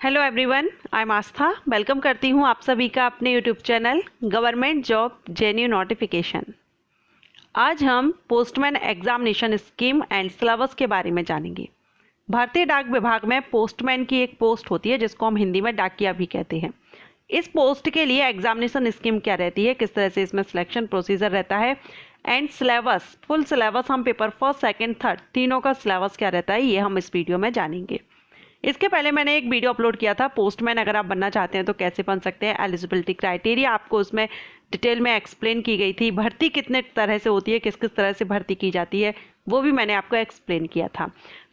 Hello everyone, I am Aastha. Welcome करती हूँ आप सभी का अपने YouTube channel government job जेन्यू notification. आज हम postman examination scheme and syllabus के बारे में जानेंगे। भारतीय डाक विभाग में पोस्टमैन की एक पोस्ट होती है जिसको हम हिंदी में डाकिया भी कहते हैं। इस पोस्ट के लिए एग्जामिनेशन स्कीम क्या रहती है, किस तरह से इसमें सिलेक्शन प्रोसीजर रहता है एंड सिलेबस, फुल सिलेबस हम पेपर फर्स्ट सेकंड थर्ड तीनों का सिलेबस क्या रहता है, ये हम इस वीडियो में जानेंगे। इसके पहले मैंने एक वीडियो अपलोड किया था, पोस्टमैन अगर आप बनना चाहते हैं तो कैसे बन सकते हैं, एलिजिबिलिटी क्राइटेरिया आपको उसमें डिटेल में एक्सप्लेन की गई थी। भर्ती कितने तरह से होती है, किस किस तरह से भर्ती की जाती है, वो भी मैंने आपको एक्सप्लेन किया था।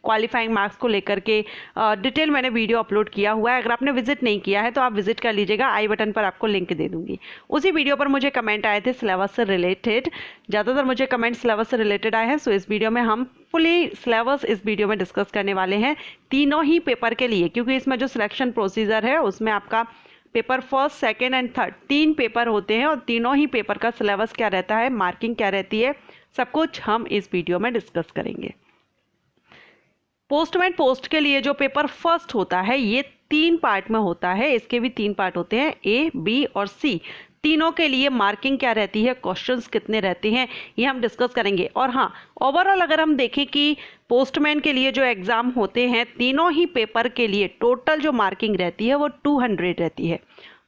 क्वालिफाइंग मार्क्स को लेकर के डिटेल मैंने वीडियो अपलोड किया हुआ है। अगर आपने विजिट नहीं किया है तो आप विजिट कर लीजिएगा, आई बटन पर आपको लिंक दे दूंगी। उसी वीडियो पर मुझे कमेंट आए थे सिलेबस से रिलेटेड, ज़्यादातर मुझे कमेंट सिलेबस से रिलेटेड आए हैं। सो इस वीडियो में हम फुली सिलेबस इस वीडियो में डिस्कस करने वाले हैं तीनों ही पेपर के लिए, क्योंकि इसमें जो सिलेक्शन प्रोसीजर है उसमें आपका paper first second and third तीन पेपर होते हैं और तीनों ही पेपर का सिलेबस क्या रहता है, मार्किंग क्या रहती है, सब कुछ हम इस वीडियो में डिस्कस करेंगे। पोस्टमैन पोस्ट के लिए जो पेपर फर्स्ट होता है ये तीन पार्ट में होता है। इसके भी तीन पार्ट होते हैं, ए, बी और सी। तीनों के लिए मार्किंग क्या रहती है, क्वेश्चंस कितने रहते हैं, ये हम डिस्कस करेंगे। और हाँ, ओवरऑल अगर हम देखें कि पोस्टमैन के लिए जो एग्ज़ाम होते हैं तीनों ही पेपर के लिए टोटल जो मार्किंग रहती है वो 200 रहती है,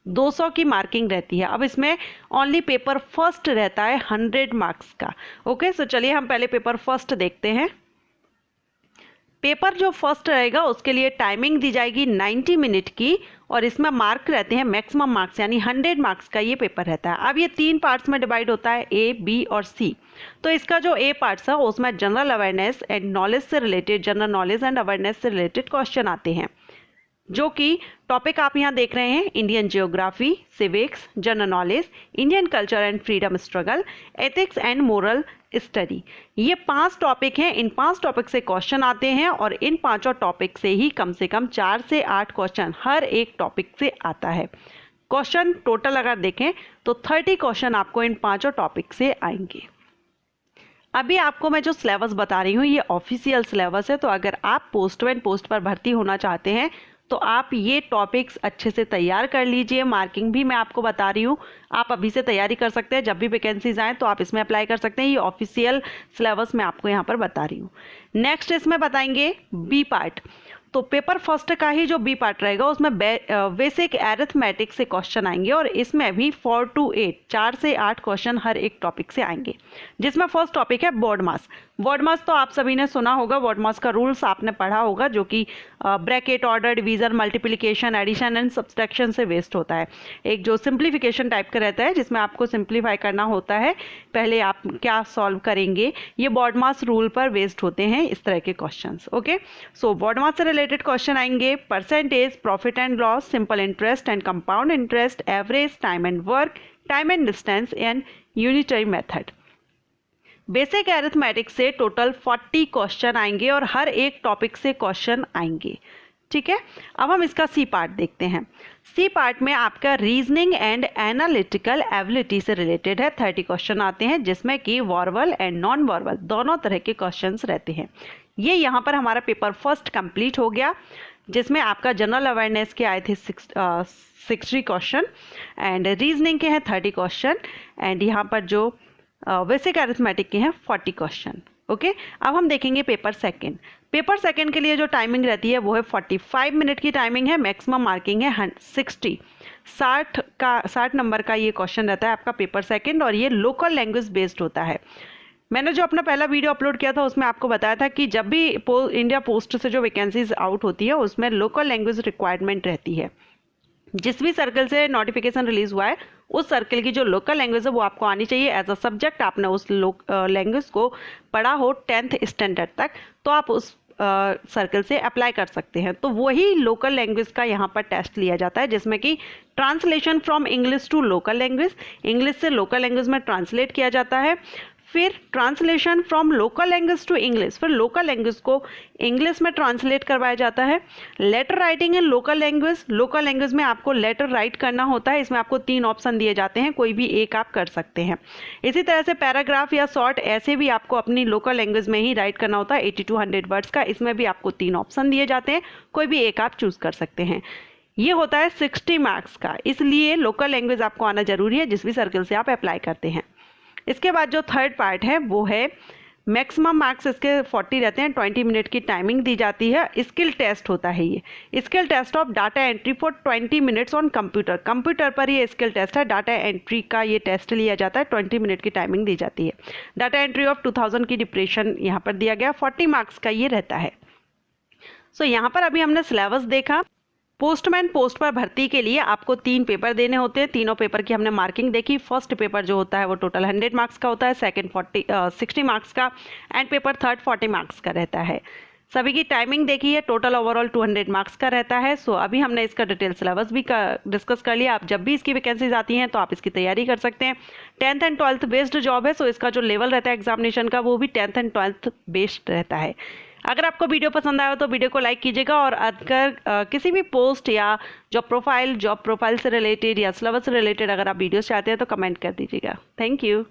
200 की मार्किंग रहती है। अब इसमें ओनली पेपर फर्स्ट रहता है 100 मार्क्स का। ओके, सो चलिए हम पहले पेपर फर्स्ट देखते हैं। पेपर जो फर्स्ट रहेगा उसके लिए टाइमिंग दी जाएगी 90 मिनट की और इसमें मार्क रहते हैं मैक्सिमम मार्क्स, यानी 100 मार्क्स का ये पेपर रहता है। अब ये तीन पार्ट्स में डिवाइड होता है, ए, बी और सी। तो इसका जो ए पार्ट्स है उसमें जनरल अवेयरनेस एंड नॉलेज से related, general knowledge and awareness से रिलेटेड क्वेश्चन आते हैं, जो कि टॉपिक आप यहाँ देख रहे हैं, Indian geography, civics, general knowledge, Indian culture and freedom struggle, ethics and moral study. ये 5 टॉपिक हैं। इन 5 टॉपिक से क्वेश्चन आते हैं और इन पांचों टॉपिक से ही कम से कम 4 से 8 क्वेश्चन हर एक टॉपिक से आता है। क्वेश्चन टोटल अगर देखें तो 30 क्वेश्चन आपको इन पांचों टॉपिक से आएंगे। अभी आपको मैं जो सिलेबस बता रही हूँ ये ऑफिशियल सिलेबस है, तो अगर आप पोस्टमैन पोस्ट पर भर्ती होना चाहते हैं तो आप ये टॉपिक्स अच्छे से तैयार कर लीजिए। मार्किंग भी मैं आपको बता रही हूँ, आप अभी से तैयारी कर सकते हैं, जब भी वैकेंसीज आए तो आप इसमें अप्लाई कर सकते हैं। ये ऑफिशियल सिलेबस मैं आपको यहाँ पर बता रही हूँ। नेक्स्ट इसमें बताएंगे बी पार्ट। तो पेपर फर्स्ट का ही जो बी पार्ट रहेगा उसमें बेसिक एरिथमेटिक से क्वेश्चन आएंगे और इसमें भी 4 to 8, 4 से 8 क्वेश्चन हर एक टॉपिक से आएंगे, जिसमें फर्स्ट टॉपिक है बोर्ड मास। बोर्ड मास तो आप सभी ने सुना होगा, बोर्ड मास का रूल्स आपने पढ़ा होगा, जो कि bracket, order, division, multiplication, addition and subtraction से बेस्ड होता है। एक जो सिंप्लीफिकेशन टाइप का रहता है जिसमें आपको सिंप्लीफाई करना होता है, पहले आप क्या सॉल्व करेंगे, ये बोर्ड मास रूल पर बेस्ड होते हैं इस तरह के क्वेश्चंस। ओके, सो बोर्ड मास से रिलेटेड क्वेश्चन आएंगे percentage, profit and loss, simple interest and compound interest, average, time and work, time and distance and unitary method. Basic arithmetic से टोटल 40 क्वेश्चन आएंगे और हर एक टॉपिक से क्वेश्चन आएंगे। ठीक है, अब हम इसका सी पार्ट देखते हैं। सी पार्ट में आपका रीजनिंग एंड एनालिटिकल एबिलिटी से रिलेटेड है, 30 क्वेश्चन आते हैं, जिसमें कि वर्बल एंड नॉन वर्बल दोनों तरह के क्वेश्चंस रहते हैं। ये यहाँ पर हमारा पेपर फर्स्ट कंप्लीट हो गया, जिसमें आपका जनरल अवेयरनेस के आए थे 60 क्वेश्चन एंड रीजनिंग के हैं 30 क्वेश्चन एंड यहाँ पर जो बेसिक अरिथमेटिक के हैं 40 क्वेश्चन। ओके, अब हम देखेंगे पेपर सेकंड। पेपर सेकंड के लिए जो टाइमिंग रहती है वो है 45 मिनट की टाइमिंग है, मैक्सिमम मार्किंग है 60 नंबर का ये क्वेश्चन रहता है आपका पेपर सेकंड और ये लोकल लैंग्वेज बेस्ड होता है। मैंने जो अपना पहला वीडियो अपलोड किया था उसमें आपको बताया था कि जब भी इंडिया पोस्ट से जो वैकेंसीज आउट होती है उसमें लोकल लैंग्वेज रिक्वायरमेंट रहती है। जिस भी सर्कल से नोटिफिकेशन रिलीज हुआ है उस सर्कल की जो लोकल लैंग्वेज है वो आपको आनी चाहिए एज अ सब्जेक्ट। आपने उस लैंग्वेज को पढ़ा हो 10th स्टैंडर्ड तक तो आप उस सर्कल से अप्लाई कर सकते हैं। तो वही लोकल लैंग्वेज का यहाँ पर टेस्ट लिया जाता है, जिसमें कि translation from English to local language, English से लोकल लैंग्वेज में ट्रांसलेट किया जाता है। फिर translation from local language to English, फिर लोकल लैंग्वेज को इंग्लिश में ट्रांसलेट करवाया जाता है। Letter writing in local language, local language में आपको लेटर राइट करना होता है। इसमें आपको 3 ऑप्शन दिए जाते हैं, कोई भी एक आप कर सकते हैं। इसी तरह से पैराग्राफ या शॉर्ट ऐसे भी आपको अपनी लोकल लैंग्वेज में ही राइट करना होता है 80 to 100 वर्ड्स का। इसमें भी आपको 3 ऑप्शन दिए जाते हैं, कोई भी एक आप चूज कर सकते हैं। ये होता है 60 मार्क्स का, इसलिए लोकल लैंग्वेज आपको आना जरूरी है जिस भी सर्कल से आप अप्लाई करते हैं। इसके बाद जो थर्ड पार्ट है वो है मैक्सिमम मार्क्स इसके 40 रहते हैं, 20 मिनट की टाइमिंग दी जाती है। स्किल टेस्ट होता है ये, skill test of data entry for 20 minutes on computer. Computer पर ये स्किल टेस्ट है, डाटा एंट्री का ये टेस्ट लिया जाता है, 20 मिनट की टाइमिंग दी जाती है। डाटा एंट्री ऑफ 2000 की डिप्रेशन यहाँ पर दिया गया, 40 मार्क्स का ये रहता है। सो यहाँ पर अभी हमने सिलेबस देखा। पोस्टमैन पोस्ट पर भर्ती के लिए आपको 3 पेपर देने होते हैं, तीनों पेपर की हमने मार्किंग देखी। फर्स्ट पेपर जो होता है वो टोटल 100 मार्क्स का होता है, सेकंड 60 मार्क्स का, एंड पेपर थर्ड 40 मार्क्स का रहता है। सभी की टाइमिंग देखी है, टोटल ओवरऑल 200 मार्क्स का रहता है। सो अभी हमने इसका डिटेल सिलेबस भी डिस्कस कर लिया। आप जब भी इसकी वैकेंसीज आती हैं तो आप इसकी तैयारी कर सकते हैं। 10th and 12th based job है, सो इसका जो लेवल रहता है एग्जामिनेशन का वो भी 10th एंड 12th बेस्ड रहता है। अगर आपको वीडियो पसंद आया तो वीडियो को लाइक कीजिएगा, और अगर किसी भी पोस्ट या जॉब प्रोफाइल से रिलेटेड या सिलेबस से रिलेटेड अगर आप वीडियोस चाहते हैं तो कमेंट कर दीजिएगा। Thank you.